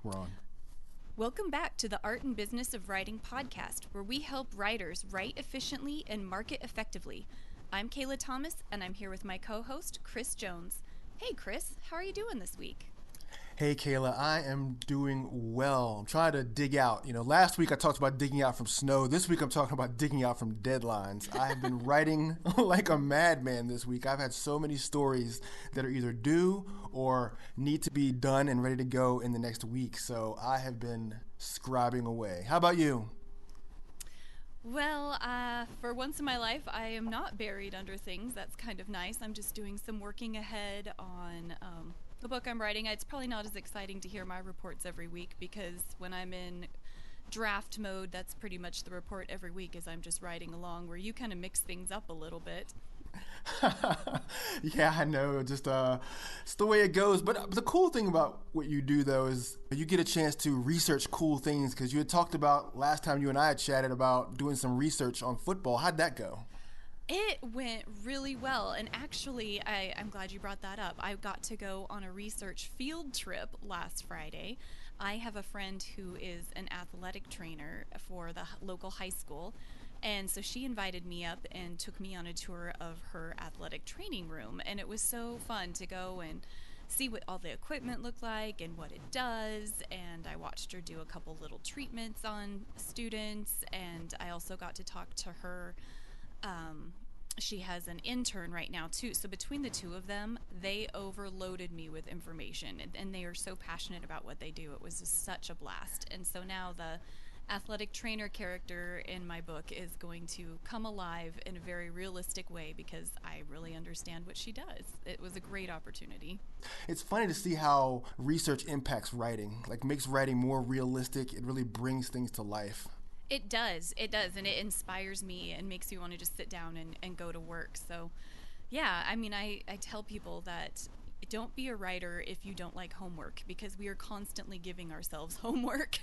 We're on. Welcome back to the Art and Business of Writing podcast, where we help writers write efficiently and market effectively. I'm Kayla Thomas, and I'm here with my co-host, Chris Jones. Hey, Chris, how are you doing this week? Hey, Kayla, I am doing well. I'm trying to dig out. Last week I talked about digging out from snow. This week I'm talking about digging out from deadlines. I have been writing like a madman this week. I've had so many stories that are either due or need to be done and ready to go in the next week. So I have been scribing away. How about you? Well, for once in my life, I am not buried under things. That's kind of nice. I'm just doing some working ahead on the book I'm writing. It's probably not as exciting to hear my reports every week because when I'm in draft mode, that's pretty much the report every week as I'm just writing along, where you kind of mix things up a little bit. Yeah, I know. Just it's the way it goes. But the cool thing about what you do, though, is you get a chance to research cool things. Because you had talked about last time you and I had chatted about doing some research on football. How'd that go? It went really well, and actually, I'm glad you brought that up. I got to go on a research field trip last Friday. I have a friend who is an athletic trainer for the local high school, and so she invited me up and took me on a tour of her athletic training room, and it was so fun to go and see what all the equipment looked like and what it does. And I watched her do a couple little treatments on students, and I also got to talk to her. She has an intern right now too, so between the two of them, they overloaded me with information, and they are so passionate about what they do. It was just such a blast. And so now the athletic trainer character in my book is going to come alive in a very realistic way because I really understand what she does. It was a great opportunity. It's funny to see how research impacts writing, like makes writing more realistic. It really brings things to life. It does, and it inspires me and makes me want to just sit down and go to work. So, yeah, I mean, I tell people that don't be a writer if you don't like homework because we are constantly giving ourselves homework.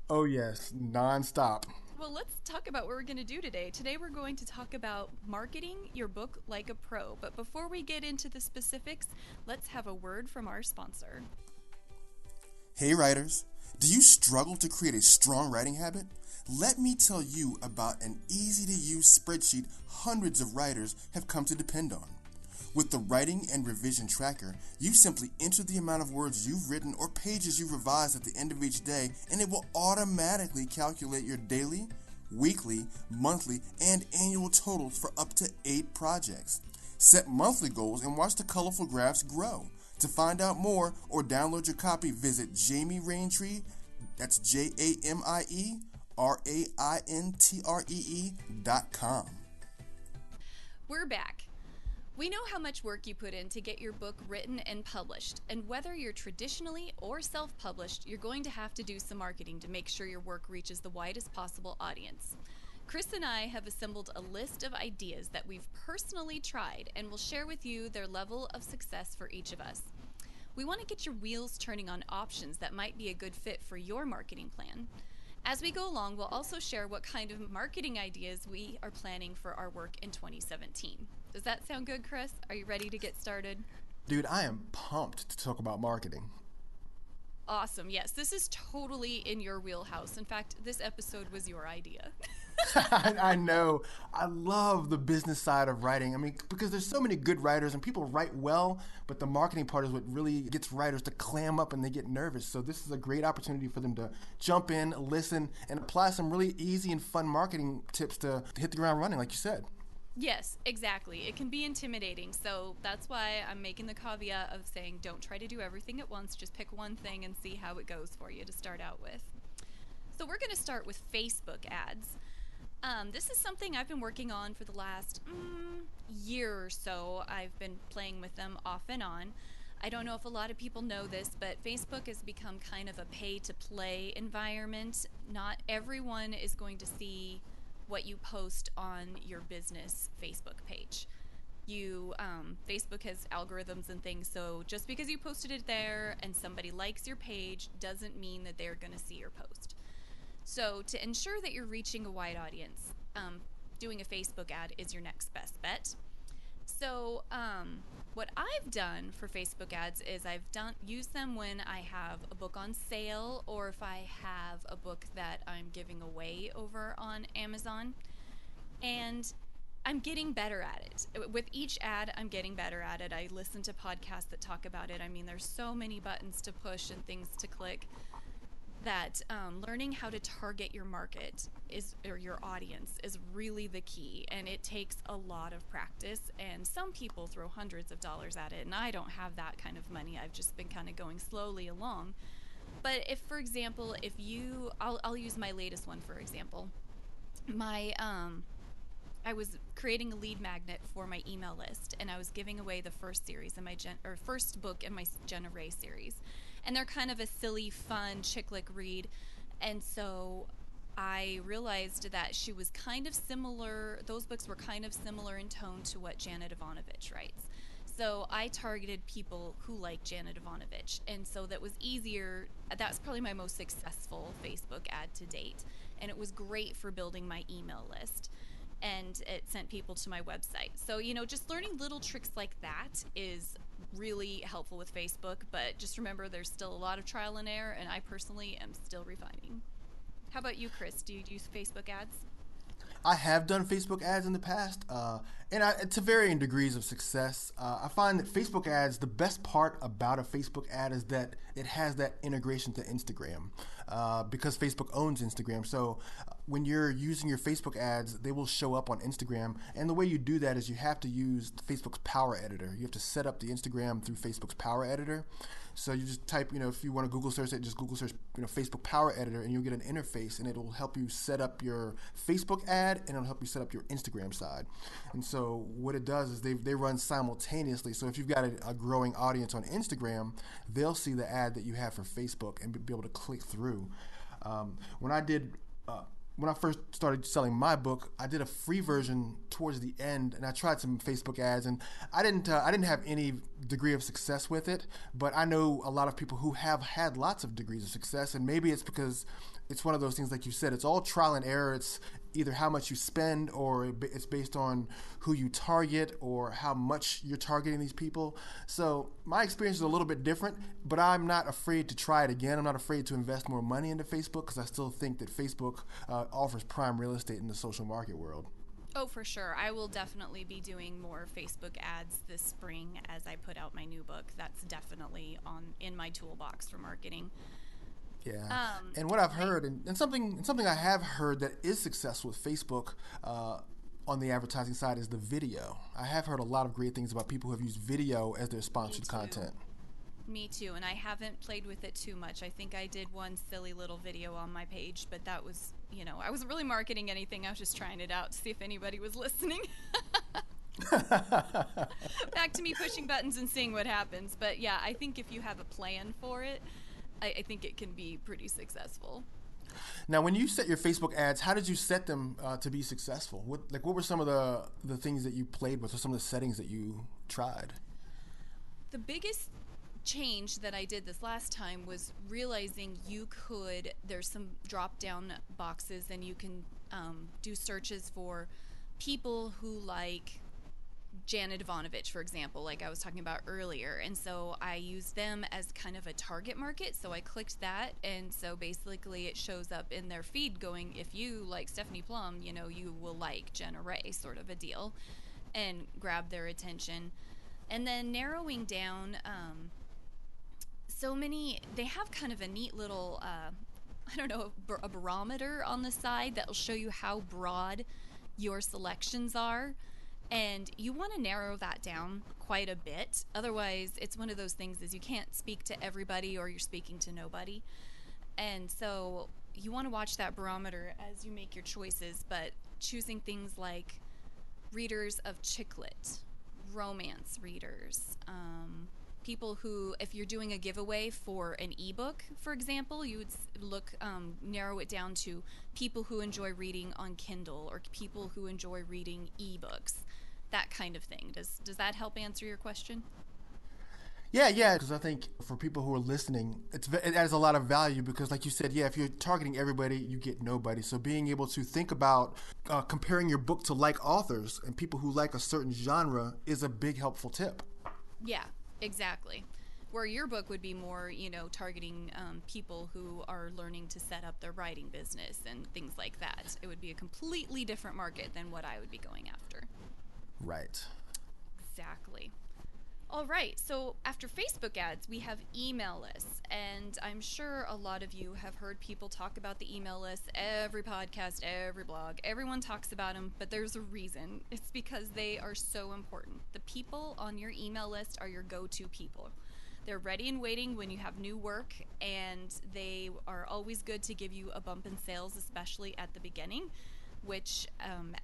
Oh, yes, nonstop. Well, let's talk about what we're going to do today. Today, we're going to talk about marketing your book like a pro. But before we get into the specifics, let's have a word from our sponsor. Hey writers, do you struggle to create a strong writing habit? Let me tell you about an easy-to-use spreadsheet hundreds of writers have come to depend on. With the Writing and Revision Tracker, you simply enter the amount of words you've written or pages you've revised at the end of each day, and it will automatically calculate your daily, weekly, monthly, and annual totals for up to 8 projects. Set monthly goals and watch the colorful graphs grow. To find out more or download your copy, visit Jamie Raintree, that's JamieRaintree.com. We're back. We know how much work you put in to get your book written and published, and whether you're traditionally or self-published, you're going to have to do some marketing to make sure your work reaches the widest possible audience. Chris and I have assembled a list of ideas that we've personally tried and will share with you their level of success for each of us. We want to get your wheels turning on options that might be a good fit for your marketing plan. As we go along, we'll also share what kind of marketing ideas we are planning for our work in 2017. Does that sound good, Chris? Are you ready to get started? Dude, I am pumped to talk about marketing. Awesome. Yes, this is totally in your wheelhouse. In fact, this episode was your idea. I know. I love the business side of writing. I mean, because there's so many good writers and people write well, but the marketing part is what really gets writers to clam up and they get nervous. So this is a great opportunity for them to jump in, listen, and apply some really easy and fun marketing tips to hit the ground running, like you said. Yes, exactly. It can be intimidating, so that's why I'm making the caveat of saying don't try to do everything at once. Just pick one thing and see how it goes for you to start out with. So we're going to start with Facebook ads. This is something I've been working on for the last year or so. I've been playing with them off and on. I don't know if a lot of people know this, but Facebook has become kind of a pay-to-play environment. Not everyone is going to see what you post on your business Facebook page. Facebook has algorithms and things, so just because you posted it there and somebody likes your page doesn't mean that they're going to see your post. So to ensure that you're reaching a wide audience, doing a Facebook ad is your next best bet. So What I've done for Facebook ads is used them when I have a book on sale or if I have a book that I'm giving away over on Amazon. And I'm getting better at it. With each ad, I'm getting better at it. I listen to podcasts that talk about it. I mean, there's so many buttons to push and things to click that learning how to target your market or your audience is really the key, and it takes a lot of practice. And some people throw hundreds of dollars at it, and I don't have that kind of money. I've just been kind of going slowly along. But if, for example, I'll use my latest one for example. I was creating a lead magnet for my email list, and I was giving away the first series in my first book in my Jenna Ray series. And they're kind of a silly, fun, chick-lit read. And so I realized that she was kind of similar, those books were kind of similar in tone to what Janet Ivanovich writes. So I targeted people who like Janet Ivanovich. And so that was easier. That's probably my most successful Facebook ad to date. And it was great for building my email list. And it sent people to my website. So, just learning little tricks like that is really helpful with Facebook, but just remember there's still a lot of trial and error, and I personally am still refining. How about you, Chris? Do you use Facebook ads? I have done Facebook ads in the past, to varying degrees of success. I find that Facebook ads, the best part about a Facebook ad is that it has that integration to Instagram, because Facebook owns Instagram. So when you're using your Facebook ads, they will show up on Instagram. And the way you do that is you have to use Facebook's Power Editor. You have to set up the Instagram through Facebook's Power Editor. So you just type, if you want to Google search it, just Google search, Facebook Power Editor, and you'll get an interface, and it'll help you set up your Facebook ad, and it'll help you set up your Instagram side. And so what it does is they run simultaneously. So if you've got a growing audience on Instagram, they'll see the ad that you have for Facebook and be able to click through. When I first started selling my book, I did a free version towards the end, and I tried some Facebook ads, and I didn't have any degree of success with it. But I know a lot of people who have had lots of degrees of success, and maybe it's because it's one of those things, like you said, it's all trial and error. It's either how much you spend, or it's based on who you target or how much you're targeting these people. So my experience is a little bit different, but I'm not afraid to try it again. I'm not afraid to invest more money into Facebook, because I still think that Facebook offers prime real estate in the social market world. Oh, for sure. I will definitely be doing more Facebook ads this spring as I put out my new book. That's definitely in my toolbox for marketing. Yeah, and what I've heard, and something I have heard that is successful with Facebook on the advertising side is the video. I have heard a lot of great things about people who have used video as their sponsored content. Me too, and I haven't played with it too much. I think I did one silly little video on my page, but that was, I wasn't really marketing anything. I was just trying it out to see if anybody was listening. Back to me pushing buttons and seeing what happens. But yeah, I think if you have a plan for it, I think it can be pretty successful. Now, when you set your Facebook ads, how did you set them to be successful? What were some of the things that you played with, or some of the settings that you tried? The biggest change that I did this last time was realizing there's some drop-down boxes, and you can do searches for people who like Janet Ivanovich, for example, like I was talking about earlier. And so I used them as kind of a target market. So I clicked that, and so basically it shows up in their feed going, if you like Stephanie Plum, you will like Jenna Ray, sort of a deal, and grab their attention. And then narrowing down, they have kind of a neat little, a barometer on the side that will show you how broad your selections are. And you want to narrow that down quite a bit. Otherwise, it's one of those things is you can't speak to everybody, or you're speaking to nobody. And so you want to watch that barometer as you make your choices, but choosing things like readers of chick lit, romance readers, people who, if you're doing a giveaway for an ebook, for example, you would narrow it down to people who enjoy reading on Kindle, or people who enjoy reading ebooks, that kind of thing. Does that help answer your question? Yeah, because I think for people who are listening, it adds a lot of value, because like you said, if you're targeting everybody, you get nobody. So being able to think about comparing your book to like authors and people who like a certain genre is a big helpful tip. Yeah, exactly. Where your book would be more, targeting people who are learning to set up their writing business and things like that. It would be a completely different market than what I would be going after. Right. Exactly. All right, so after Facebook ads, we have email lists. And I'm sure a lot of you have heard people talk about the email lists. Every podcast, every blog, everyone talks about them, but there's a reason. It's because they are so important. The people on your email list are your go to people. They're ready and waiting when you have new work, and they are always good to give you a bump in sales, especially at the beginning, which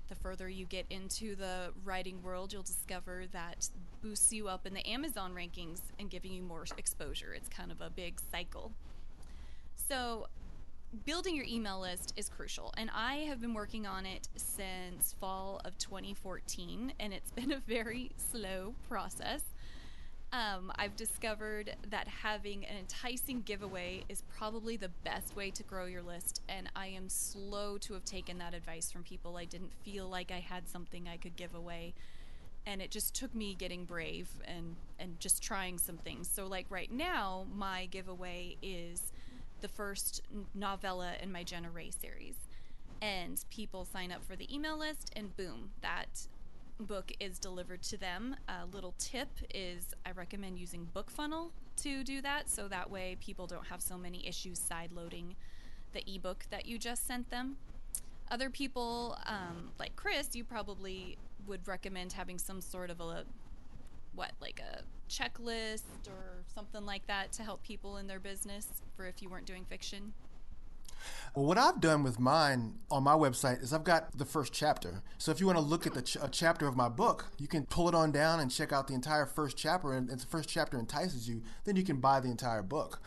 the further you get into the writing world, you'll discover that boosts you up in the Amazon rankings and giving you more exposure. It's kind of a big cycle. So building your email list is crucial, and I have been working on it since fall of 2014, and it's been a very slow process. I've discovered that having an enticing giveaway is probably the best way to grow your list, and I am slow to have taken that advice from people. I didn't feel like I had something I could give away, and it just took me getting brave and just trying some things. So like right now, my giveaway is the first novella in my Jenna Ray series, and people sign up for the email list, and boom, that book is delivered to them. A little tip is I recommend using BookFunnel to do that, so that way people don't have so many issues side loading the ebook that you just sent them. Other people, like Chris, you probably would recommend having some sort of like a checklist or something like that to help people in their business for if you weren't doing fiction. Well, what I've done with mine on my website is I've got the first chapter. So if you want to look at a chapter of my book, you can pull it on down and check out the entire first chapter. And if the first chapter entices you, then you can buy the entire book.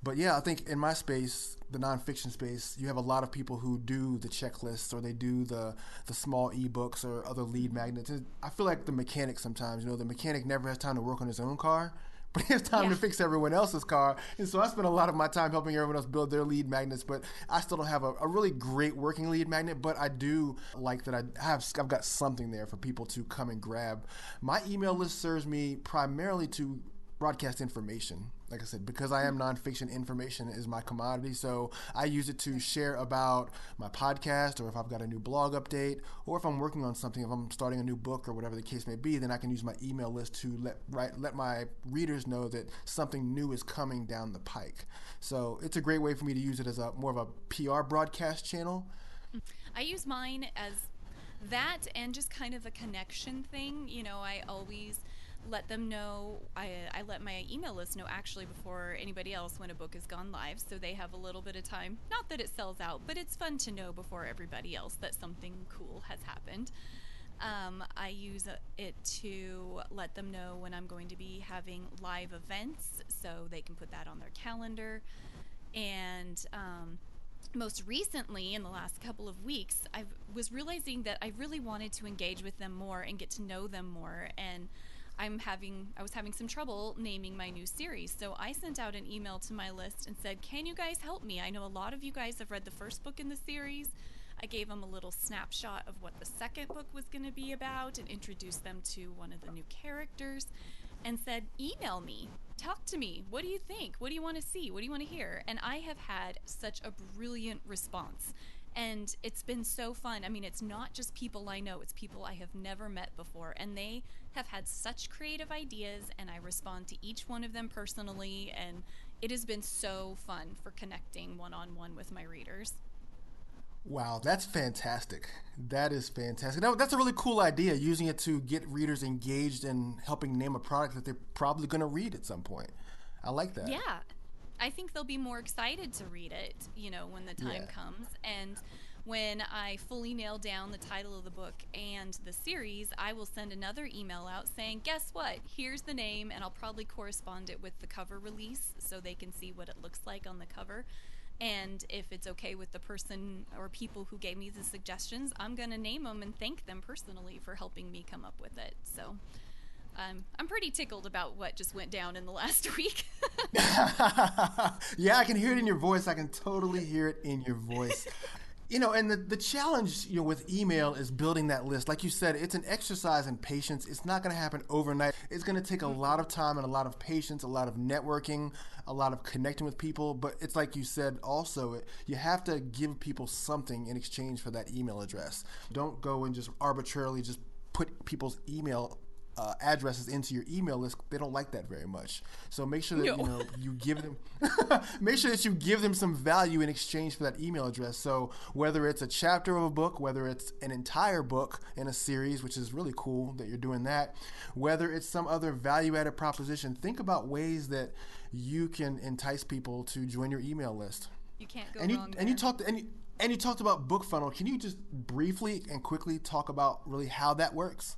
But yeah, I think in my space, the nonfiction space, you have a lot of people who do the checklists or they do the small ebooks or other lead magnets. And I feel like the mechanic sometimes, the mechanic never has time to work on his own car, but he has time to fix everyone else's car. And so I spend a lot of my time helping everyone else build their lead magnets, but I still don't have a really great working lead magnet, but I do like that I've got something there for people to come and grab. My email list serves me primarily to broadcast information. Like I said, because I am nonfiction, information is my commodity. So I use it to share about my podcast, or if I've got a new blog update, or if I'm working on something, if I'm starting a new book or whatever the case may be, then I can use my email list to let my readers know that something new is coming down the pike. So it's a great way for me to use it as more of a PR broadcast channel. I use mine as that and just kind of a connection thing. I always let them know. I let my email list know actually before anybody else when a book has gone live, so they have a little bit of time. Not that it sells out, but it's fun to know before everybody else that something cool has happened. I use it to let them know when I'm going to be having live events, so they can put that on their calendar. And most recently, in the last couple of weeks, I was realizing that I really wanted to engage with them more and get to know them more, and I was having some trouble naming my new series. So I sent out an email to my list and said, can you guys help me? I know a lot of you guys have read the first book in the series. I gave them a little snapshot of what the second book was going to be about and introduced them to one of the new characters and said, email me, talk to me. What do you think? What do you want to see? What do you want to hear? And I have had such a brilliant response. And it's been so fun. I mean, it's not just people I know, it's people I have never met before. And they have had such creative ideas, and I respond to each one of them personally. And it has been so fun for connecting one-on-one with my readers. Wow, that's fantastic. That is fantastic. That's a really cool idea, using it to get readers engaged in helping name a product that they're probably going to read at some point. I like that. Yeah. I think they'll be more excited to read it, when the time comes. And when I fully nail down the title of the book and the series, I will send another email out saying, guess what? Here's the name, and I'll probably correspond it with the cover release so they can see what it looks like on the cover. And if it's okay with the person or people who gave me the suggestions, I'm going to name them and thank them personally for helping me come up with it. So I'm pretty tickled about what just went down in the last week. Yeah, I can hear it in your voice. I can totally hear it in your voice. And the challenge, with email is building that list. Like you said, it's an exercise in patience. It's not going to happen overnight. It's going to take a lot of time and a lot of patience, a lot of networking, a lot of connecting with people. But it's like you said also, you have to give people something in exchange for that email address. Don't go and just arbitrarily just put people's email addresses into your email list. They don't like that very much. So make sure that No. you give them make sure that you give them some value in exchange for that email address. So whether it's a chapter of a book, whether it's an entire book in a series, which is really cool that you're doing that, whether it's some other value-added proposition, think about ways that you can entice people to join your email list. You can't go And you wrong and there. you talked and you talked about book funnel. Can you just briefly and quickly talk about really how that works?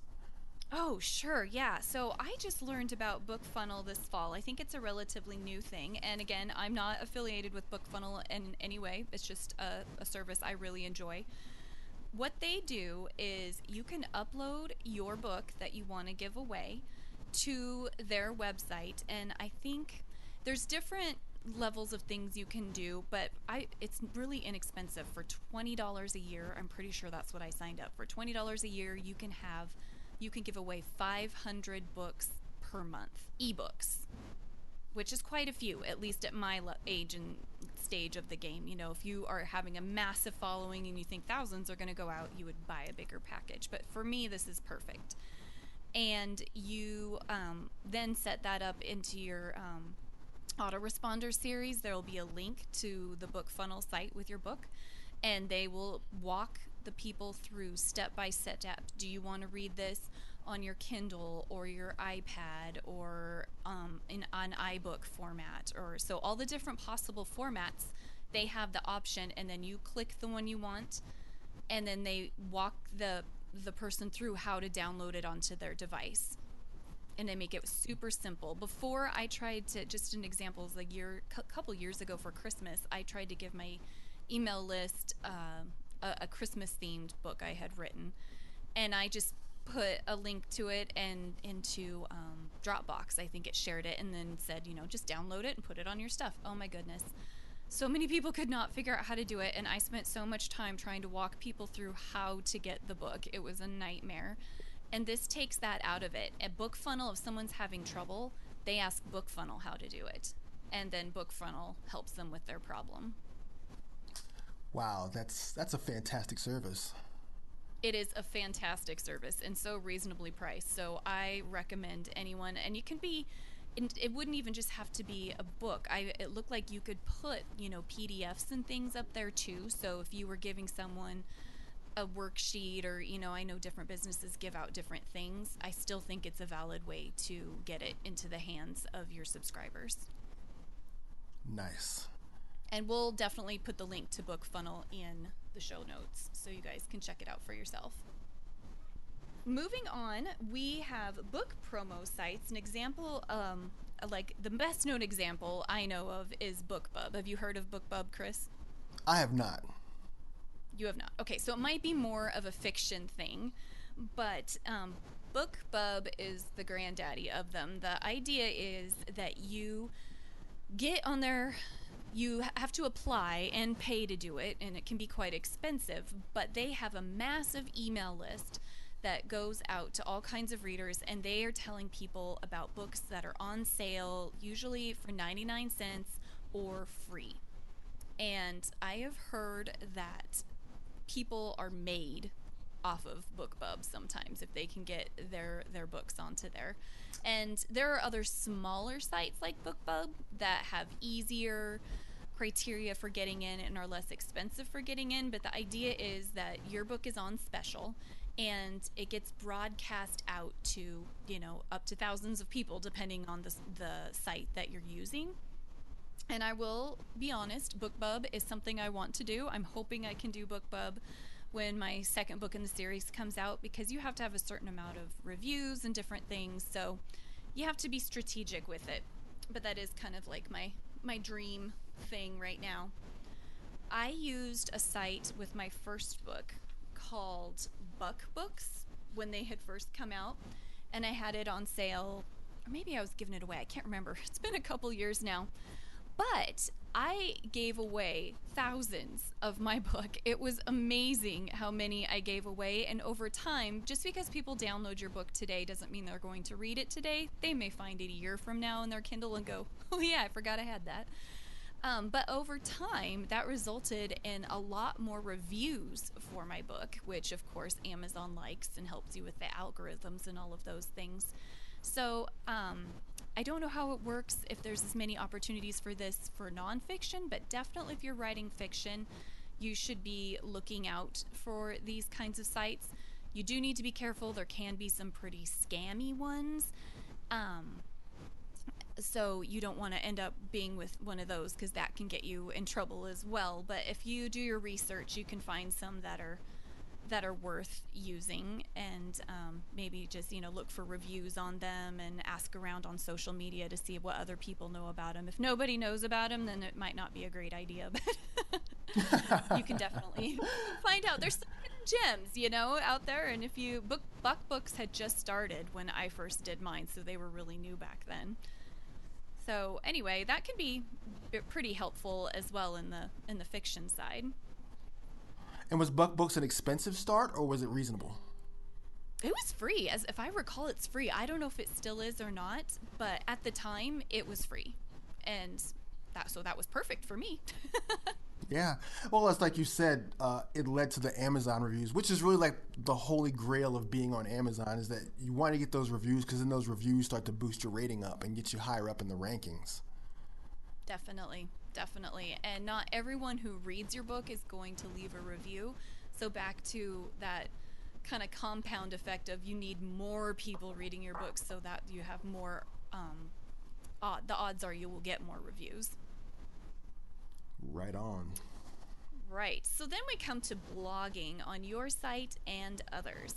Oh, sure. Yeah. So I just learned about BookFunnel this fall. I think it's a relatively new thing. And again, I'm not affiliated with BookFunnel in any way. It's just a service I really enjoy. What they do is you can upload your book that you want to give away to their website. And I think there's different levels of things you can do, but it's really inexpensive. For $20 a year, I'm pretty sure that's what I signed up for. $20 a year, you can give away 500 books per month, ebooks, which is quite a few, at least at my age and stage of the game. If you are having a massive following and you think thousands are going to go out, you would buy a bigger package. But for me, this is perfect. And you then set that up into your autoresponder series. There will be a link to the BookFunnel site with your book, and they will walk the people through step by step. Do you want to read this on your Kindle or your iPad or in an iBook format, or so all the different possible formats? They have the option, and then you click the one you want, and then they walk the person through how to download it onto their device. And they make it super simple. Before, I tried to, just an example, is a couple years ago for Christmas, I tried to give my email list a Christmas themed book I had written, and I just put a link to it and into Dropbox. I think it shared it and then said, just download it and put it on your stuff. Oh my goodness. So many people could not figure out how to do it, and I spent so much time trying to walk people through how to get the book. It was a nightmare. And this takes that out of it. At BookFunnel, if someone's having trouble, they ask BookFunnel how to do it. And then BookFunnel helps them with their problem. Wow, that's a fantastic service. It is a fantastic service and so reasonably priced. So I recommend anyone, and it wouldn't even just have to be a book. It looked like you could put, PDFs and things up there too. So if you were giving someone a worksheet, or I know different businesses give out different things, I still think it's a valid way to get it into the hands of your subscribers. Nice. And we'll definitely put the link to BookFunnel in the show notes so you guys can check it out for yourself. Moving on, we have book promo sites. An example, like the best known example I know of is BookBub. Have you heard of BookBub, Chris? I have not. You have not. Okay, so it might be more of a fiction thing, but BookBub is the granddaddy of them. The idea is that you get on there, you have to apply and pay to do it, and it can be quite expensive, but they have a massive email list that goes out to all kinds of readers, and they are telling people about books that are on sale, usually for 99 cents or free. And I have heard that people are made off of BookBub sometimes if they can get their books onto there. And there are other smaller sites like BookBub that have easier criteria for getting in and are less expensive for getting in, but the idea is that your book is on special and it gets broadcast out to, up to thousands of people depending on the site that you're using. And I will be honest, BookBub is something I want to do. I'm hoping I can do BookBub when my second book in the series comes out, because you have to have a certain amount of reviews and different things, so you have to be strategic with it. But that is kind of like my dream thing right now. I used a site with my first book called Buck Books when they had first come out, and I had it on sale, or maybe I was giving it away. I can't remember. It's been a couple years now. But I gave away thousands of my book. It was amazing how many I gave away. And over time, just because people download your book today doesn't mean they're going to read it today. They may find it a year from now in their Kindle and go, oh, yeah, I forgot I had that. But over time, that resulted in a lot more reviews for my book, which of course Amazon likes and helps you with the algorithms and all of those things. So I don't know how it works, if there's as many opportunities for this for nonfiction, but definitely if you're writing fiction, you should be looking out for these kinds of sites. You do need to be careful. There can be some pretty scammy ones. So you don't want to end up being with one of those, because that can get you in trouble as well. But if you do your research, you can find some that are worth using, and maybe just look for reviews on them and ask around on social media to see what other people know about them. If nobody knows about them, then it might not be a great idea, but you can definitely find out. There's some hidden gems, out there. And if you Buck Books had just started when I first did mine, so they were really new back then. So anyway, that can be pretty helpful as well in the fiction side. And was Buck Books an expensive start, or was it reasonable? It was free. As if I recall, it's free. I don't know if it still is or not, but at the time it was free. And that was perfect for me. Yeah. Well, it's like you said, it led to the Amazon reviews, which is really like the holy grail of being on Amazon, is that you want to get those reviews, because then those reviews start to boost your rating up and get you higher up in the rankings. Definitely. And not everyone who reads your book is going to leave a review. So back to that kind of compound effect of, you need more people reading your book so that you have more, the odds are you will get more reviews. Right on. Right. So then we come to blogging on your site and others.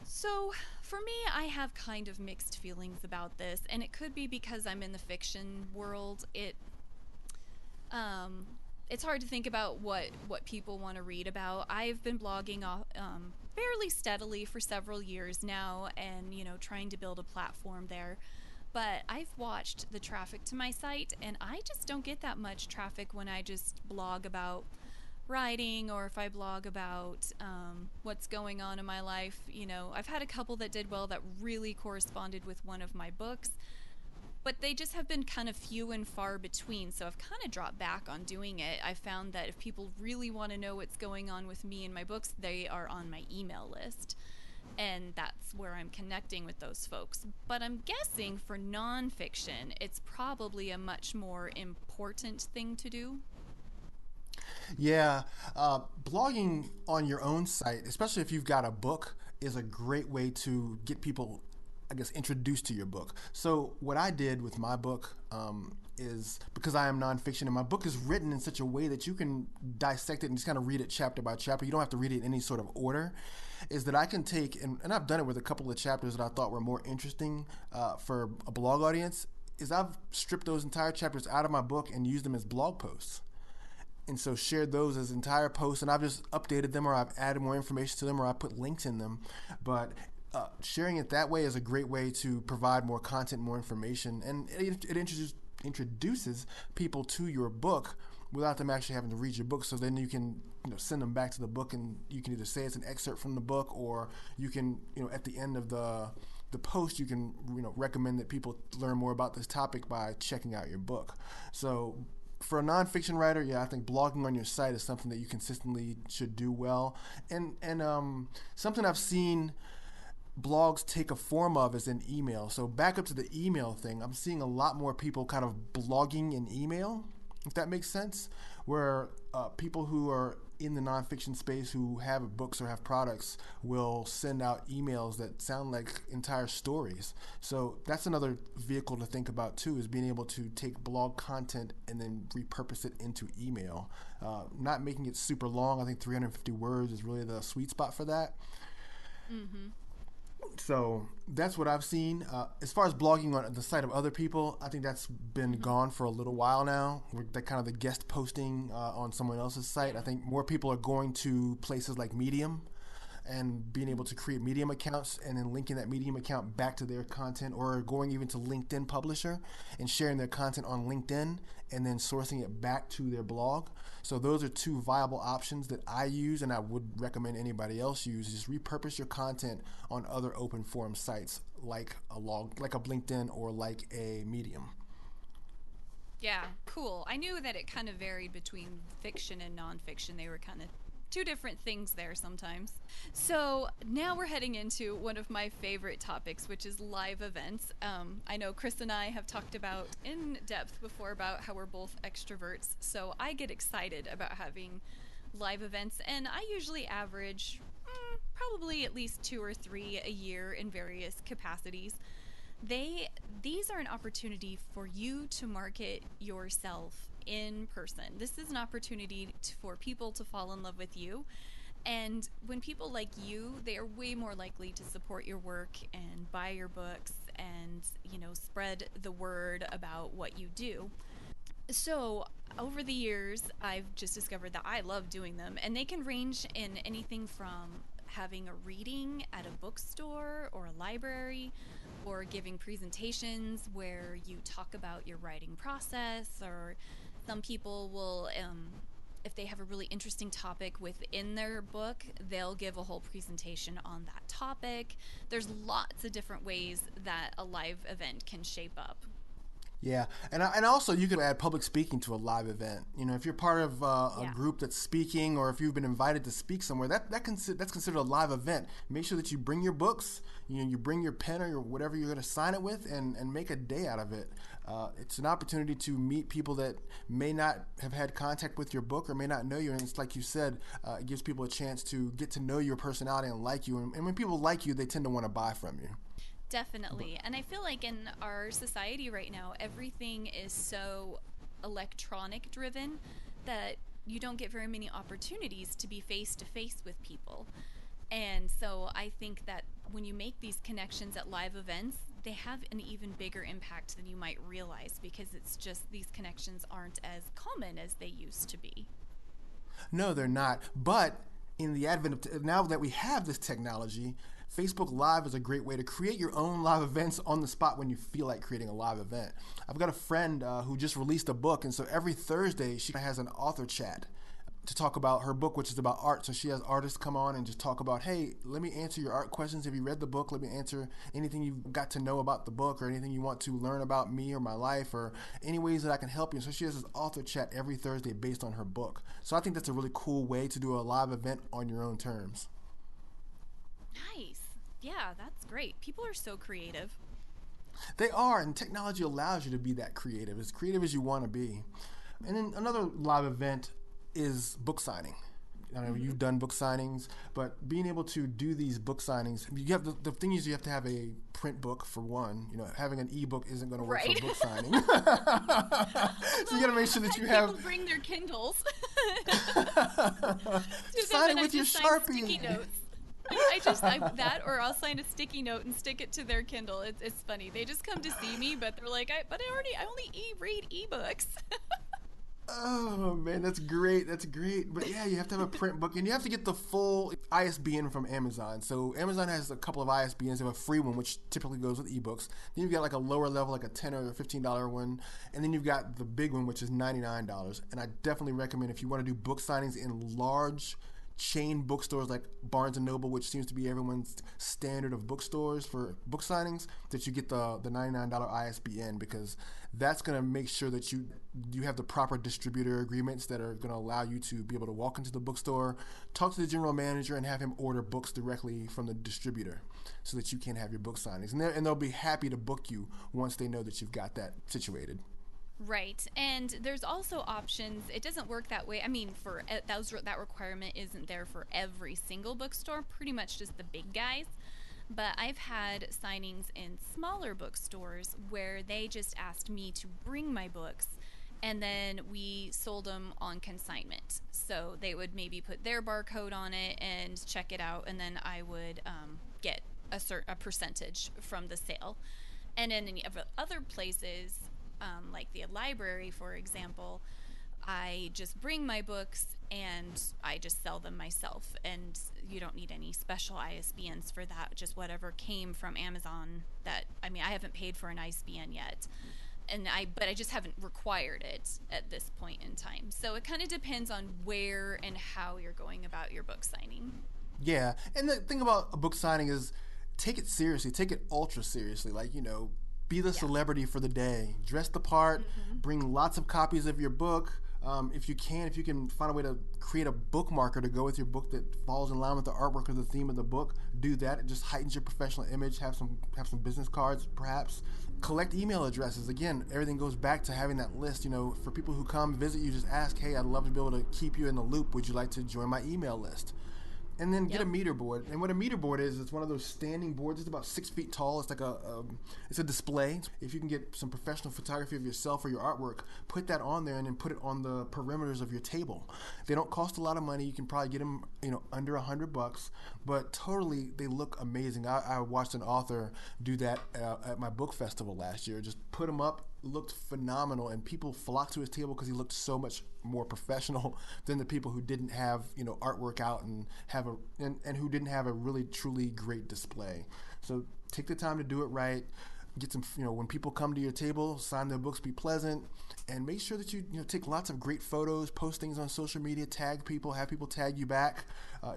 So for me, I have kind of mixed feelings about this, and it could be because I'm in the fiction world. It's hard to think about what people want to read about. I've been blogging fairly steadily for several years now, and trying to build a platform there. But I've watched the traffic to my site, and I just don't get that much traffic when I just blog about writing, or if I blog about what's going on in my life. I've had a couple that did well, that really corresponded with one of my books, but they just have been kind of few and far between, so I've kind of dropped back on doing it. I found that if people really want to know what's going on with me and my books, they are on my email list, and that's where I'm connecting with those folks. But I'm guessing for nonfiction, it's probably a much more important thing to do. Yeah, blogging on your own site, especially if you've got a book, is a great way to get people, I guess, introduced to your book. So what I did with my book is, because I am nonfiction, and my book is written in such a way that you can dissect it and just kind of read it chapter by chapter. You don't have to read it in any sort of order. Is that I can take, and I've done it with a couple of chapters that I thought were more interesting for a blog audience, is I've stripped those entire chapters out of my book and used them as blog posts. And so shared those as entire posts, and I've just updated them, or I've added more information to them, or I put links in them. But sharing it that way is a great way to provide more content, more information, and it introduces people to your book without them actually having to read your book. So then you can send them back to the book, and you can either say it's an excerpt from the book, or you can at the end of the post, you can recommend that people learn more about this topic by checking out your book. So for a nonfiction writer, I think blogging on your site is something that you consistently should do well. And something I've seen blogs take a form of is an email. So back up to the email thing, I'm seeing a lot more people kind of blogging in email, if that makes sense, where people who are in the nonfiction space who have books or have products will send out emails that sound like entire stories. So that's another vehicle to think about too, is being able to take blog content and then repurpose it into email. Not making it super long. I think 350 words is really the sweet spot for that. Mm-hmm. So that's what I've seen. As far as blogging on the site of other people, I think that's been gone for a little while now. That kind of the guest posting on someone else's site. I think more people are going to places like Medium and being able to create Medium accounts and then linking that Medium account back to their content, or going even to LinkedIn Publisher and sharing their content on LinkedIn and then sourcing it back to their blog. So those are two viable options that I use, and I would recommend anybody else use. Just repurpose your content on other open forum sites like a LinkedIn or like a Medium. Yeah, cool. I knew that it kind of varied between fiction and nonfiction. They were kind of two different things there sometimes. So now we're heading into one of my favorite topics, which is live events. I know Chris and I have talked about in depth before about how we're both extroverts. So I get excited about having live events, and I usually average probably at least 2 or 3 a year in various capacities. These are an opportunity for you to market yourself in person. This is an opportunity for people to fall in love with you. And when people like you, they are way more likely to support your work and buy your books and, spread the word about what you do. So, over the years, I've just discovered that I love doing them, and they can range in anything from having a reading at a bookstore or a library, or giving presentations where you talk about your writing process, or some people will, if they have a really interesting topic within their book, they'll give a whole presentation on that topic. There's lots of different ways that a live event can shape up. Yeah, and also you could add public speaking to a live event. If you're part of a group that's speaking, or if you've been invited to speak somewhere, that's considered a live event. Make sure that you bring your books, you bring your pen or whatever you're going to sign it with, and make a day out of it. It's an opportunity to meet people that may not have had contact with your book or may not know you, and it's like you said, it gives people a chance to get to know your personality and like you. And when people like you, they tend to want to buy from you. Definitely. And I feel like in our society right now, everything is so electronic driven that you don't get very many opportunities to be face to face with people. And so I think that when you make these connections at live events, they have an even bigger impact than you might realize, because it's just these connections aren't as common as they used to be. No, they're not. But in the advent of now that we have this technology, Facebook Live is a great way to create your own live events on the spot when you feel like creating a live event. I've got a friend who just released a book, and so every Thursday she has an author chat to talk about her book, which is about art. So she has artists come on and just talk about, hey, let me answer your art questions. Have you read the book? Let me answer anything you've got to know about the book, or anything you want to learn about me or my life, or any ways that I can help you. So she has this author chat every Thursday based on her book. So I think that's a really cool way to do a live event on your own terms. Nice. Yeah, that's great. People are so creative. They are, and technology allows you to be that creative as you want to be. And then another live event is book signing. I know you've done book signings, but being able to do these book signings, you have the thing is you have to have a print book for one. Having an ebook isn't going to work for book signing. So you got to make sure that you have. People bring their Kindles. Sign it with your Sharpie. Sticky notes. Or I'll sign a sticky note and stick it to their Kindle. It's funny. They just come to see me, but they're like, I only read ebooks. Oh man, that's great. But yeah, you have to have a print book, and you have to get the full ISBN from Amazon. So Amazon has a couple of ISBNs. They have a free one, which typically goes with ebooks. Then you've got like a lower level, like a $10 or $15 one, and then you've got the big one, which is $99. And I definitely recommend, if you want to do book signings in large chain bookstores like Barnes & Noble, which seems to be everyone's standard of bookstores for book signings, that you get the $99 ISBN, because that's going to make sure that you have the proper distributor agreements that are going to allow you to be able to walk into the bookstore, talk to the general manager, and have him order books directly from the distributor so that you can have your book signings. And they'll be happy to book you once they know that you've got that situated. Right. And there's also options. It doesn't work that way. I mean, that requirement isn't there for every single bookstore, pretty much just the big guys. But I've had signings in smaller bookstores where they just asked me to bring my books, and then we sold them on consignment. So they would maybe put their barcode on it and check it out, and then I would get a percentage from the sale. And in any other places, like the library, for example, I just bring my books and I just sell them myself. And you don't need any special ISBNs for that. Just whatever came from Amazon that, I mean, I haven't paid for an ISBN yet. But I just haven't required it at this point in time. So it kind of depends on where and how you're going about your book signing. Yeah, and the thing about a book signing is take it seriously, take it ultra seriously. Like, be the celebrity for the day, dress the part, bring lots of copies of your book. If you can find a way to create a bookmarker to go with your book that falls in line with the artwork or the theme of the book, do that. It just heightens your professional image. Have some business cards, perhaps. Collect email addresses. Again, everything goes back to having that list. For people who come visit you, just ask, hey, I'd love to be able to keep you in the loop. Would you like to join my email list? And then get a meter board. And what a meter board is, it's one of those standing boards. It's about 6 feet tall. It's like it's a display. If you can get some professional photography of yourself or your artwork, put that on there and then put it on the perimeters of your table. They don't cost a lot of money. You can probably get them, under $100, but totally they look amazing. I watched an author do that at my book festival last year. Just put them up. Looked phenomenal, and people flocked to his table because he looked so much more professional than the people who didn't have artwork out and and who didn't have a really truly great display. So take the time to do it right. Get some, when people come to your table, sign their books, be pleasant, and make sure that you take lots of great photos, post things on social media, tag people, have people tag you back.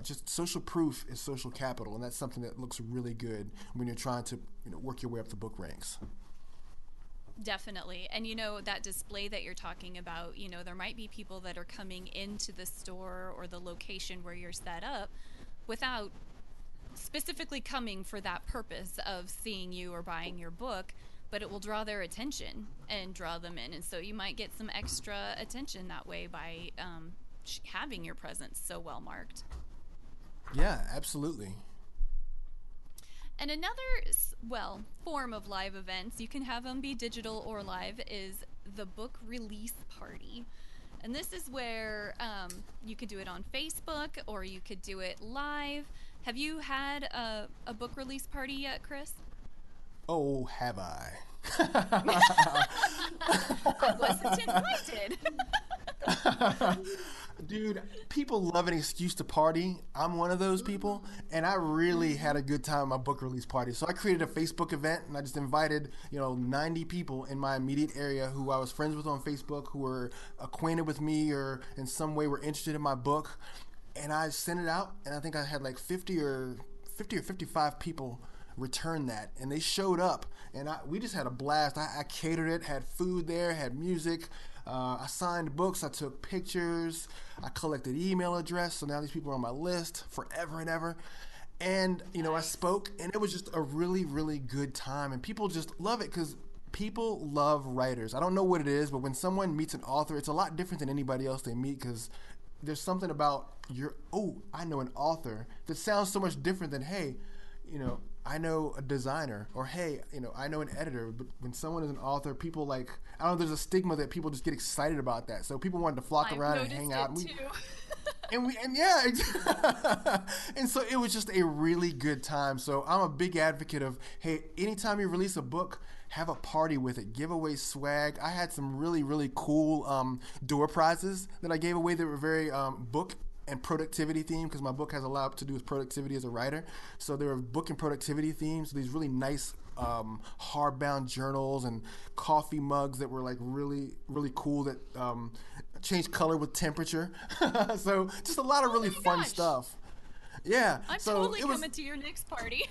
Just social proof is social capital, and that's something that looks really good when you're trying to work your way up the book ranks. Definitely. And that display that you're talking about, there might be people that are coming into the store or the location where you're set up without specifically coming for that purpose of seeing you or buying your book, but it will draw their attention and draw them in. And so you might get some extra attention that way by having your presence so well marked. Yeah, absolutely. And another, form of live events, you can have them be digital or live, is the book release party. And this is where you could do it on Facebook or you could do it live. Have you had a book release party yet, Chris? Oh, have I? I wasn't invited. Dude, people love an excuse to party. I'm one of those people, and I really had a good time at my book release party. So I created a Facebook event, and I just invited 90 people in my immediate area who I was friends with on Facebook, who were acquainted with me or in some way were interested in my book. And I sent it out, and I think I had like 50 or 55 people return that, and they showed up, and we just had a blast. I catered it, had food there, had music. I signed books, I took pictures, I collected email address, so now these people are on my list forever and ever. And, I spoke, and it was just a really, really good time, and people just love it because people love writers. I don't know what it is, but when someone meets an author, it's a lot different than anybody else they meet because there's something about I know an author that sounds so much different than, hey, I know a designer, or hey, I know an editor. But when someone is an author, people I don't know, there's a stigma that people just get excited about that. So people wanted to flock around and hang out. And so it was just a really good time. So I'm a big advocate of, hey, anytime you release a book, have a party with it, give away swag. I had some really, really cool door prizes that I gave away that were very book and productivity theme, because my book has a lot to do with productivity as a writer. So there were book and productivity themes. So these really nice hardbound journals and coffee mugs that were really, really cool that changed color with temperature. So just a lot of really fun stuff. Yeah, I'm so totally coming to your next party.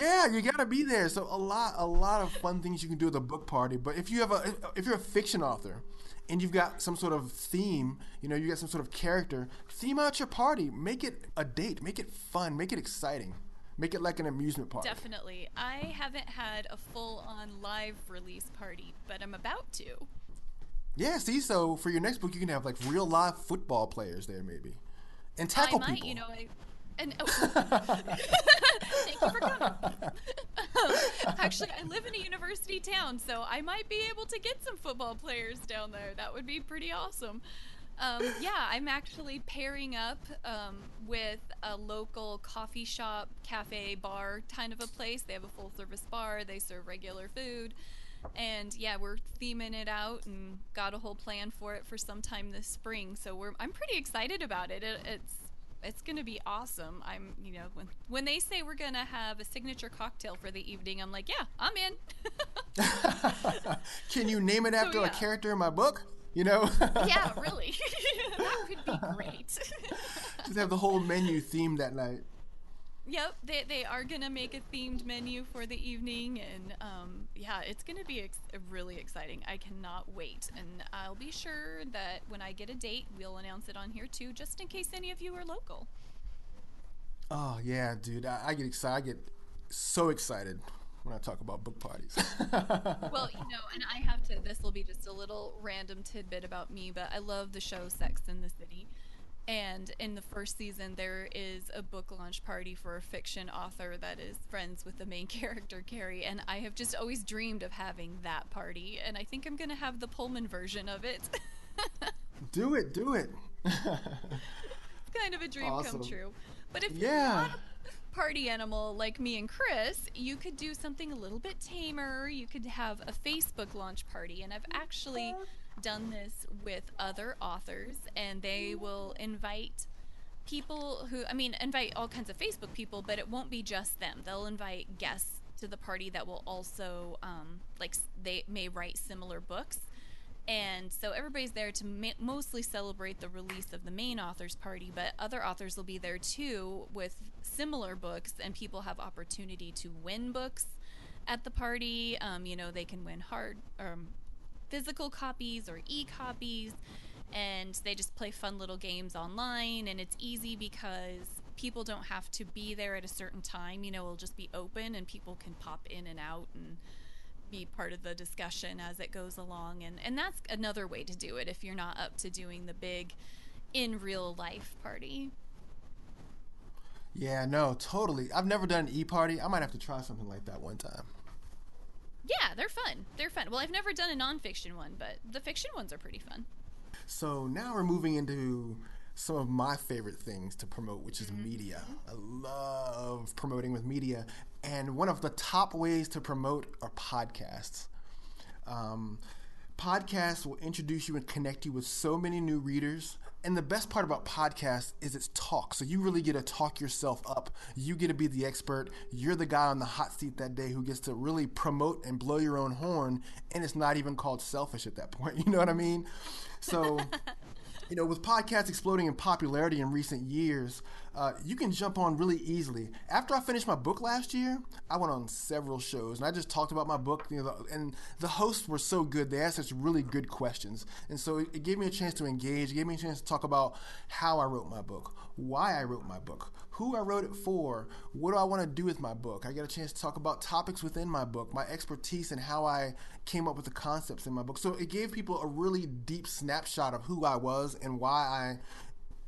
Yeah, you gotta be there. So a lot of fun things you can do at the book party. But if you're a fiction author, and you've got some sort of theme, you got some sort of character, theme out your party. Make it a date. Make it fun. Make it exciting. Make it like an amusement park. Definitely. I haven't had a full-on live release party, but I'm about to. Yeah, see, so for your next book, you can have real live football players there maybe. And tackle people. Thank you for coming. Actually, I live in a university town, so I might be able to get some football players down there. That would be pretty awesome. I'm actually pairing up with a local coffee shop, cafe, bar kind of a place. They have a full-service bar. They serve regular food. And yeah, we're theming it out and got a whole plan for it for sometime this spring. So I'm pretty excited about it. It's going to be awesome. I'm, when they say we're going to have a signature cocktail for the evening, I'm like, yeah, I'm in. Can you name it after a character in my book? Yeah, really. That would be great. Just have the whole menu themed that night. Yep, they are going to make a themed menu for the evening, and yeah, it's going to be really exciting. I cannot wait, and I'll be sure that when I get a date, we'll announce it on here too, just in case any of you are local. Oh, yeah, dude, I get excited. I get so excited when I talk about book parties. Well, and I have to, this will be just a little random tidbit about me, but I love the show Sex and the City. And in the first season, there is a book launch party for a fiction author that is friends with the main character, Carrie. And I have just always dreamed of having that party. And I think I'm going to have the Pullman version of it. Do it. It's kind of a dream come true. But if you're not a party animal like me and Chris, you could do something a little bit tamer. You could have a Facebook launch party. And I've actually done this with other authors, and they will invite people invite all kinds of Facebook people, but it won't be just them. They'll invite guests to the party that will also they may write similar books, and so everybody's there to mostly celebrate the release of the main author's party, but other authors will be there too with similar books, and people have opportunity to win books at the party. They can win physical copies or e-copies, and they just play fun little games online, and it's easy because people don't have to be there at a certain time. It'll just be open and people can pop in and out and be part of the discussion as it goes along, and that's another way to do it if you're not up to doing the big in real life party. Yeah, no, totally. I've never done an e-party. I might have to try something like that one time. Yeah, they're fun. Well, I've never done a nonfiction one, but the fiction ones are pretty fun. So now we're moving into some of my favorite things to promote, which is media. I love promoting with media. And one of the top ways to promote are podcasts. Podcasts will introduce you and connect you with so many new readers. And the best part about podcasts is it's talk. So you really get to talk yourself up. You get to be the expert. You're the guy on the hot seat that day who gets to really promote and blow your own horn. And it's not even called selfish at that point. You know what I mean? So, with podcasts exploding in popularity in recent years, you can jump on really easily. After I finished my book last year, I went on several shows, and I just talked about my book, and the hosts were so good. They asked us really good questions, and so it gave me a chance to engage. It gave me a chance to talk about how I wrote my book, why I wrote my book, who I wrote it for, what do I want to do with my book. I got a chance to talk about topics within my book, my expertise, and how I came up with the concepts in my book. So it gave people a really deep snapshot of who I was and why I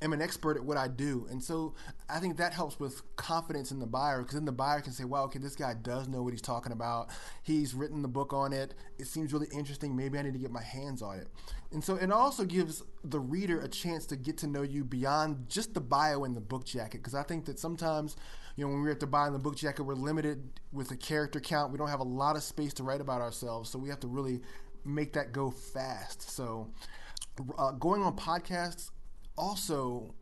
am an expert at what I do. And so I think that helps with confidence in the buyer, because then the buyer can say, wow, okay, this guy does know what he's talking about. He's written the book on it. It seems really interesting. Maybe I need to get my hands on it. And so it also gives the reader a chance to get to know you beyond just the bio and the book jacket, because I think that sometimes, when we're at the bio and the book jacket, we're limited with a character count. We don't have a lot of space to write about ourselves, so we have to really make that go fast. So going on podcasts also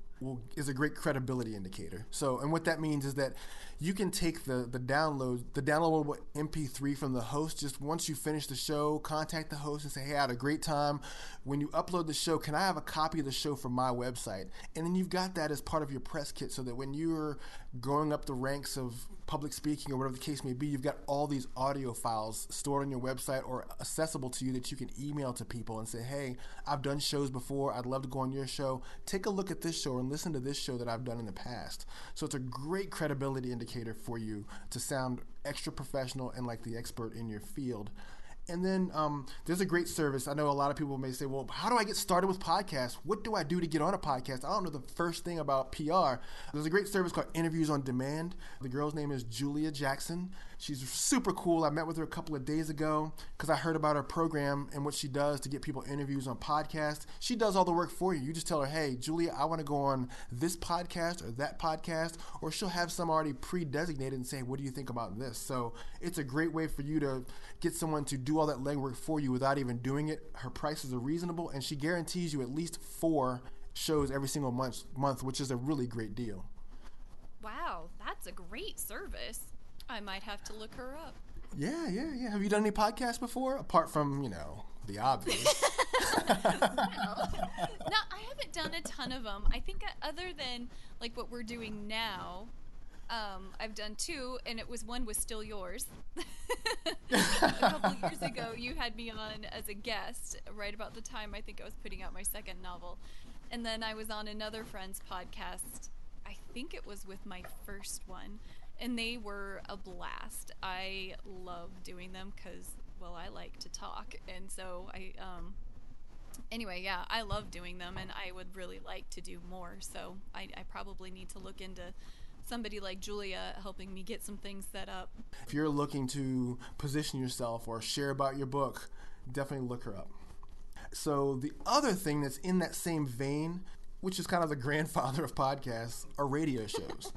is a great credibility indicator. So, and what that means is that you can take the downloadable MP3 from the host. Just once you finish the show, contact the host and say, hey, I had a great time. When you upload the show, can I have a copy of the show from my website? And then you've got that as part of your press kit, so that when you're going up the ranks of public speaking or whatever the case may be, you've got all these audio files stored on your website or accessible to you that you can email to people and say, hey, I've done shows before. I'd love to go on your show. Take a look at this show and listen to this show that I've done in the past. So it's a great credibility indicator for you to sound extra professional and like the expert in your field. And then there's a great service. I know a lot of people may say, well, how do I get started with podcasts? What do I do to get on a podcast? I don't know the first thing about PR. There's a great service called Interviews on Demand. The girl's name is Julia Jackson. She's super cool. I met with her a couple of days ago because I heard about her program and what she does to get people interviews on podcasts. She does all the work for you. You just tell her, hey, Julia, I want to go on this podcast or that podcast, or she'll have some already pre-designated and say, what do you think about this? So it's a great way for you to get someone to do do all that legwork for you without even doing it. Her prices are reasonable, and she guarantees you at least 4 shows every single month, which is a really great deal. Wow, that's a great service. I might have to look her up. Yeah. Have you done any podcasts before? Apart from, the obvious. Well, no, I haven't done a ton of them. I think other than like what we're doing now, I've done 2, and one was Still Yours. A couple years ago, you had me on as a guest right about the time I think I was putting out my second novel. And then I was on another friend's podcast. I think it was with my first one. And they were a blast. I love doing them because, well, I like to talk. And so anyway, yeah, I love doing them, and I would really like to do more. So I probably need to look into somebody like Julia helping me get some things set up. If you're looking to position yourself or share about your book, definitely look her up. So the other thing that's in that same vein, which is kind of the grandfather of podcasts, are radio shows.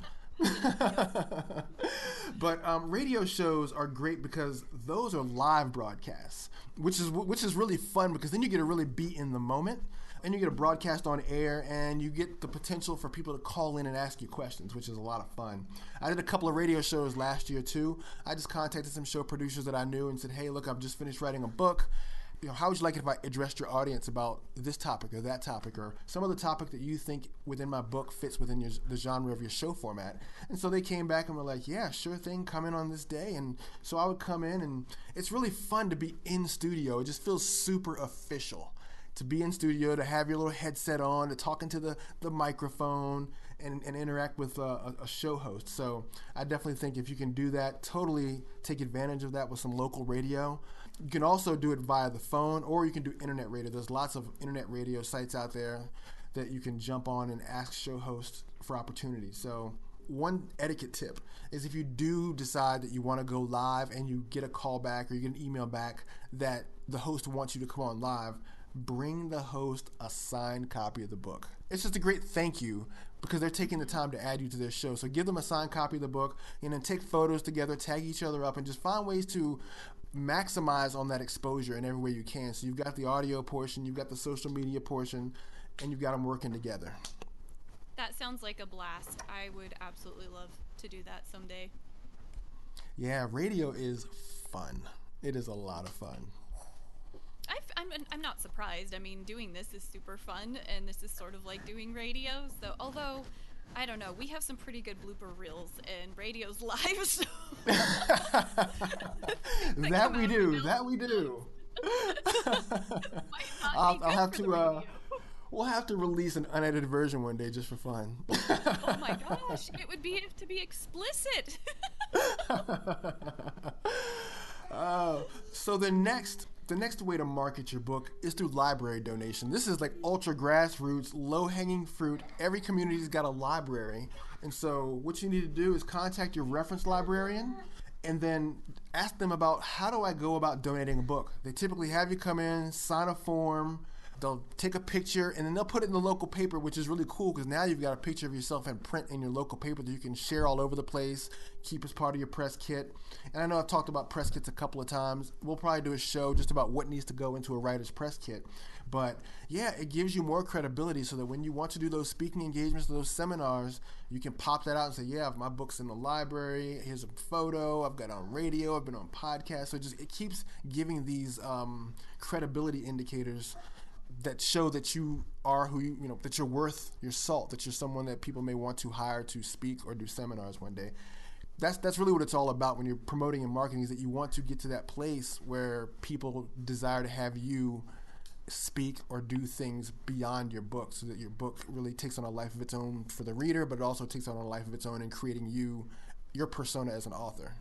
But radio shows are great because those are live broadcasts, which is really fun because then you get to really be in the moment, and you get a broadcast on air, and you get the potential for people to call in and ask you questions, which is a lot of fun. I did a couple of radio shows last year too. I just contacted some show producers that I knew and said, hey, look, I've just finished writing a book. How would you like it if I addressed your audience about this topic or that topic or some other topic that you think within my book fits within the genre of your show format? And so they came back and were like, yeah, sure thing, come in on this day. And so I would come in, and it's really fun to be in studio. It just feels super official to be in studio, to have your little headset on, to talk into the microphone and interact with a show host. So I definitely think if you can do that, totally take advantage of that with some local radio. You can also do it via the phone, or you can do internet radio. There's lots of internet radio sites out there that you can jump on and ask show hosts for opportunities. So one etiquette tip is if you do decide that you want to go live and you get a call back or you get an email back that the host wants you to come on live, bring the host a signed copy of the book. It's just a great thank you because they're taking the time to add you to their show. So give them a signed copy of the book, and then take photos together, tag each other up, and just find ways to maximize on that exposure in every way you can. So you've got the audio portion, you've got the social media portion, and you've got them working together. That sounds like a blast. I would absolutely love to do that someday. Yeah, radio is fun. It is a lot of fun. I'm not surprised. I mean, doing this is super fun, and this is sort of like doing radio. So, although, I don't know, we have some pretty good blooper reels, and radio's live, so... That we do. I'll have to... We'll have to release an unedited version one day just for fun. Oh my gosh, it would be to be explicit. So the next way to market your book is through library donation. This is like ultra grassroots, low-hanging fruit. Every community's got a library. And so what you need to do is contact your reference librarian and then ask them about how do I go about donating a book. They typically have you come in, sign a form, they'll take a picture, and then they'll put it in the local paper, which is really cool because now you've got a picture of yourself in print in your local paper that you can share all over the place, keep as part of your press kit. And I know I've talked about press kits a couple of times. We'll probably do a show just about what needs to go into a writer's press kit. But yeah, it gives you more credibility so that when you want to do those speaking engagements, those seminars, you can pop that out and say, yeah, my book's in the library, here's a photo, I've got it on radio, I've been on podcasts. So it keeps giving these credibility indicators that show that you are who that you're worth your salt, that you're someone that people may want to hire to speak or do seminars one day. That's really what it's all about when you're promoting and marketing, is that you want to get to that place where people desire to have you speak or do things beyond your book, so that your book really takes on a life of its own for the reader, but it also takes on a life of its own in creating your persona as an author.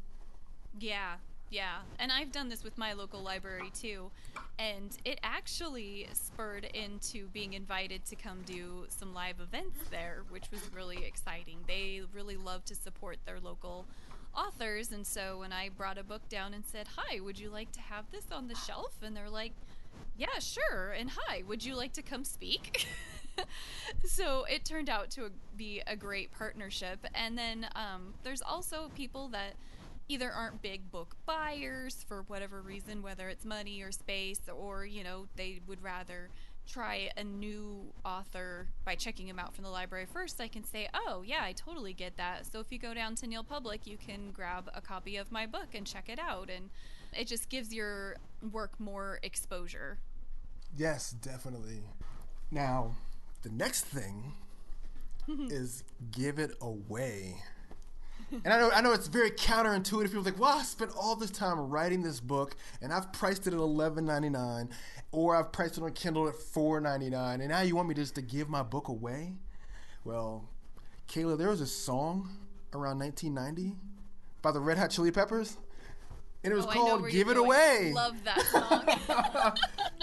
Yeah, and I've done this with my local library too, and it actually spurred into being invited to come do some live events there, which was really exciting. They really love to support their local authors, and so when I brought a book down and said, hi, would you like to have this on the shelf? And they're like, yeah, sure, and hi, would you like to come speak? So it turned out to be a great partnership. And then there's also people that either aren't big book buyers for whatever reason, whether it's money or space, or, they would rather try a new author by checking them out from the library first, I can say, oh, yeah, I totally get that. So if you go down to Neil Public, you can grab a copy of my book and check it out. And it just gives your work more exposure. Yes, definitely. Now, the next thing is give it away. And I know it's very counterintuitive. People are like, well, I spent all this time writing this book, and I've priced it at $11.99, or I've priced it on Kindle at $4.99, and now you want me just to give my book away? Well, Kayla, there was a song around 1990 by the Red Hot Chili Peppers, and it was called "Give It Away." Love that song.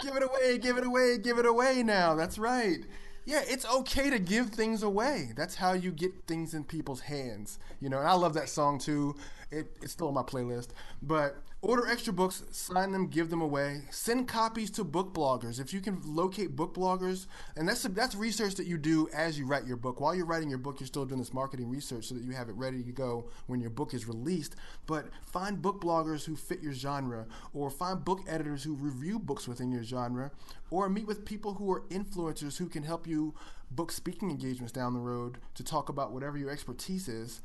Give it away, give it away, give it away now. That's right. Yeah, it's okay to give things away. That's how you get things in people's hands. And I love that song too. It's still on my playlist. But order extra books, sign them, give them away. Send copies to book bloggers. If you can locate book bloggers, and that's research that you do as you write your book. While you're writing your book, you're still doing this marketing research so that you have it ready to go when your book is released. But find book bloggers who fit your genre, or find book editors who review books within your genre, or meet with people who are influencers who can help you book speaking engagements down the road to talk about whatever your expertise is.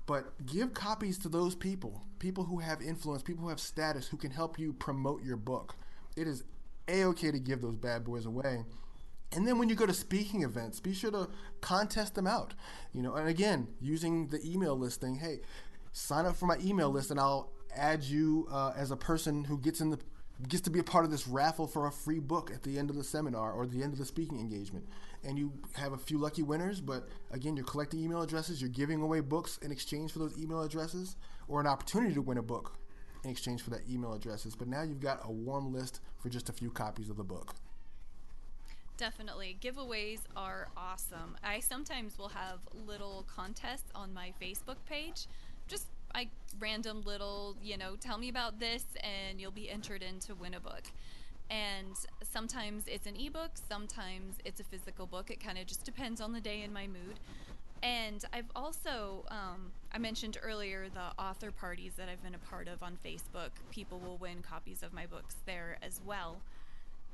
But give copies to those people who have influence, people who have status, who can help you promote your book. It is A-okay to give those bad boys away. And then when you go to speaking events, be sure to contest them out. And again, using the email listing, hey, sign up for my email list and I'll add you as a person who gets to be a part of this raffle for a free book at the end of the seminar or the end of the speaking engagement. And you have a few lucky winners, but again, you're collecting email addresses, you're giving away books in exchange for those email addresses, or an opportunity to win a book in exchange for that email addresses. But now you've got a warm list for just a few copies of the book. Definitely. Giveaways are awesome. I sometimes will have little contests on my Facebook page. Just random little, tell me about this and you'll be entered in to win a book. And sometimes it's an ebook, sometimes it's a physical book. It kind of just depends on the day and my mood. And I've also, I mentioned earlier the author parties that I've been a part of on Facebook. People will win copies of my books there as well.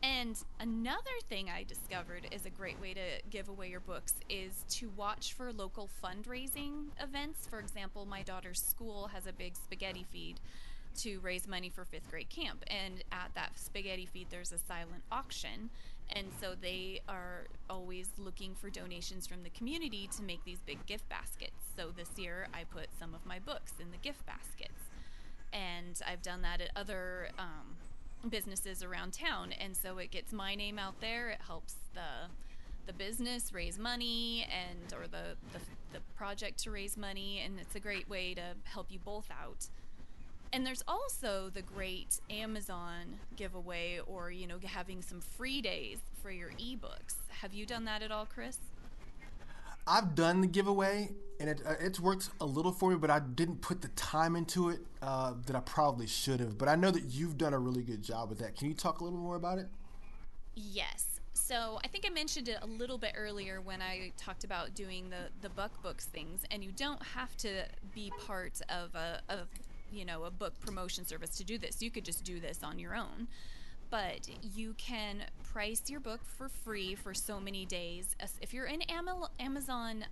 And another thing I discovered is a great way to give away your books is to watch for local fundraising events. For example, my daughter's school has a big spaghetti feed to raise money for 5th grade camp. And at that spaghetti feed, there's a silent auction. And so they are always looking for donations from the community to make these big gift baskets. So this year I put some of my books in the gift baskets. And I've done that at other businesses around town, and so it gets my name out there. It helps the business raise money or the project to raise money, and it's a great way to help you both out. And there's also the great Amazon giveaway, or having some free days for your ebooks. Have you done that at all, Chris? I've done the giveaway, and it's worked a little for me, but I didn't put the time into it that I probably should have. But I know that you've done a really good job with that. Can you talk a little more about it? Yes. So I think I mentioned it a little bit earlier when I talked about doing the Buck Books things, and you don't have to be part of a book promotion service to do this. You could just do this on your own. But you can price your book for free for so many days. If you're in Amazon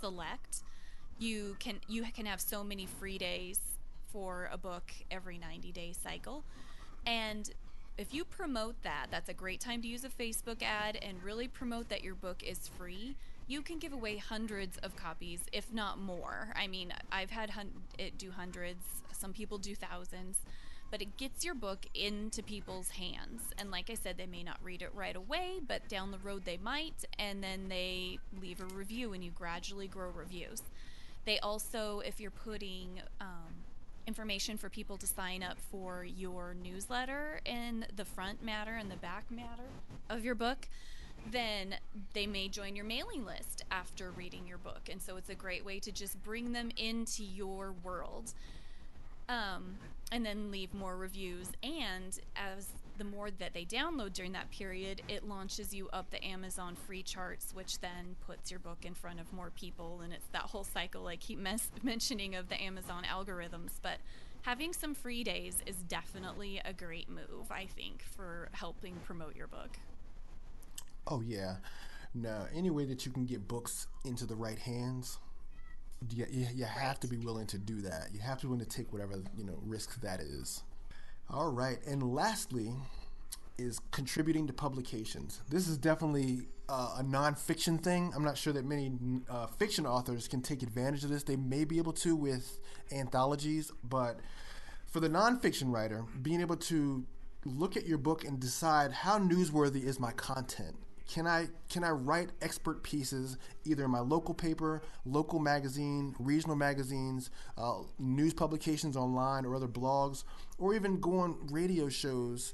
Select, you can have so many free days for a book every 90-day cycle. And if you promote that, that's a great time to use a Facebook ad and really promote that your book is free. You can give away hundreds of copies, if not more. I mean, I've had it do hundreds. Some people do thousands. But it gets your book into people's hands. And like I said, they may not read it right away, but down the road they might, and then they leave a review, and you gradually grow reviews. They also, if you're putting information for people to sign up for your newsletter in the front matter and the back matter of your book, then they may join your mailing list after reading your book. And so it's a great way to just bring them into your world. And then leave more reviews. And as the more that they download during that period, it launches you up the Amazon free charts, which then puts your book in front of more people. And it's that whole cycle I keep mentioning of the Amazon algorithms. But having some free days is definitely a great move, I think, for helping promote your book. Oh, yeah. No, any way that you can get books into the right hands, you have to be willing to do that. You have to be willing to take whatever, risk that is. All right. And lastly is contributing to publications. This is definitely a nonfiction thing. I'm not sure that many fiction authors can take advantage of this. They may be able to with anthologies, but for the nonfiction writer, being able to look at your book and decide how newsworthy is my content. Can I write expert pieces either in my local paper, local magazine, regional magazines, news publications online or other blogs, or even go on radio shows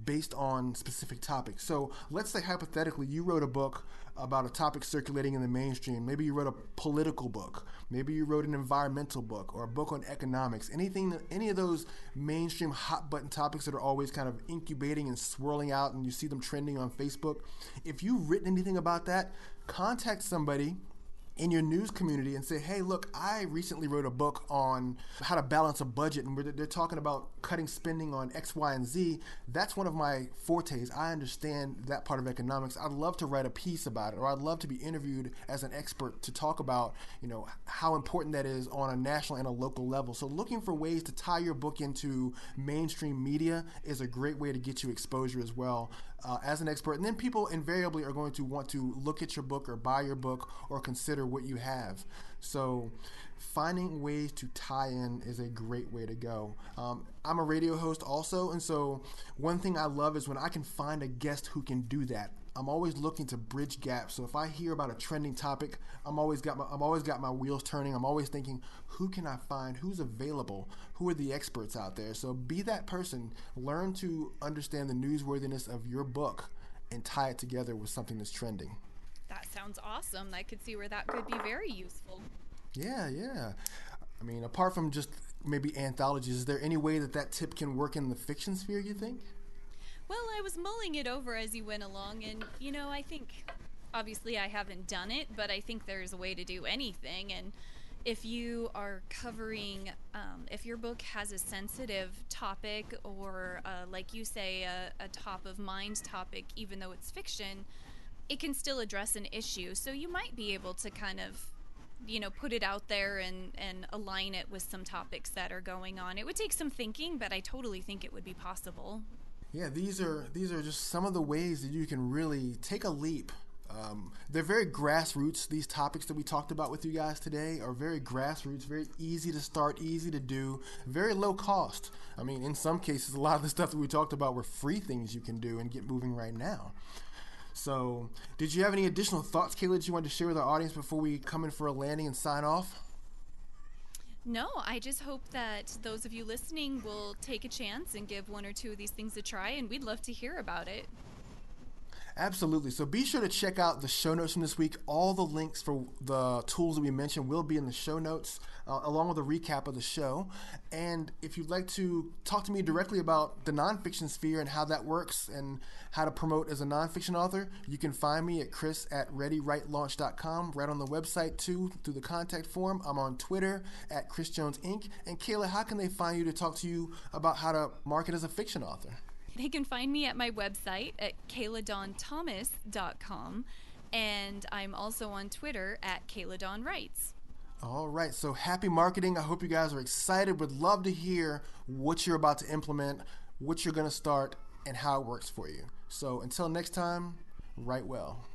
based on specific topics? So let's say hypothetically you wrote a book about a topic circulating in the mainstream. Maybe you wrote a political book. Maybe you wrote an environmental book or a book on economics. Any of those mainstream hot button topics that are always kind of incubating and swirling out and you see them trending on Facebook. If you've written anything about that, contact somebody in your news community and say, hey, look, I recently wrote a book on how to balance a budget, and they're talking about cutting spending on X, Y, and Z. That's one of my fortes. I understand that part of economics. I'd love to write a piece about it, or I'd love to be interviewed as an expert to talk about, how important that is on a national and a local level. So looking for ways to tie your book into mainstream media is a great way to get you exposure as well. As an expert, and then people invariably are going to want to look at your book or buy your book or consider what you have. So finding ways to tie in is a great way to go. I'm a radio host also, and so one thing I love is when I can find a guest who can do that. I'm always looking to bridge gaps. So if I hear about a trending topic, I'm always got my wheels turning. I'm always thinking, who can I find? Who's available? Who are the experts out there? So be that person. Learn to understand the newsworthiness of your book and tie it together with something that's trending. That sounds awesome. I could see where that could be very useful. Yeah. I mean, apart from just maybe anthologies, is there any way that tip can work in the fiction sphere, you think? Well, I was mulling it over as you went along, and, I think, obviously I haven't done it, but I think there's a way to do anything. And if you are covering, if your book has a sensitive topic or, like you say, a top of mind topic, even though it's fiction, it can still address an issue. So you might be able to kind of, put it out there and align it with some topics that are going on. It would take some thinking, but I totally think it would be possible. Yeah, these are just some of the ways that you can really take a leap. They're very grassroots. These topics that we talked about with you guys today are very grassroots, very easy to start, easy to do, very low cost. I mean, in some cases, a lot of the stuff that we talked about were free things you can do and get moving right now. So, did you have any additional thoughts, Kayla, that you wanted to share with our audience before we come in for a landing and sign off? No, I just hope that those of you listening will take a chance and give one or two of these things a try, and we'd love to hear about it. Absolutely. So be sure to check out the show notes from this week. All the links for the tools that we mentioned will be in the show notes, along with a recap of the show. And if you'd like to talk to me directly about the nonfiction sphere and how that works and how to promote as a nonfiction author, you can find me at chris@readywritelaunch.com, right on the website too, through the contact form. I'm on Twitter at Chris Jones Inc. And Kayla, how can they find you to talk to you about how to market as a fiction author? They can find me at my website at kayladaunthomas.com, and I'm also on Twitter at kayladauntwrites. All right, so happy marketing. I hope you guys are excited. Would love to hear what you're about to implement, what you're going to start, and how it works for you. So until next time, write well.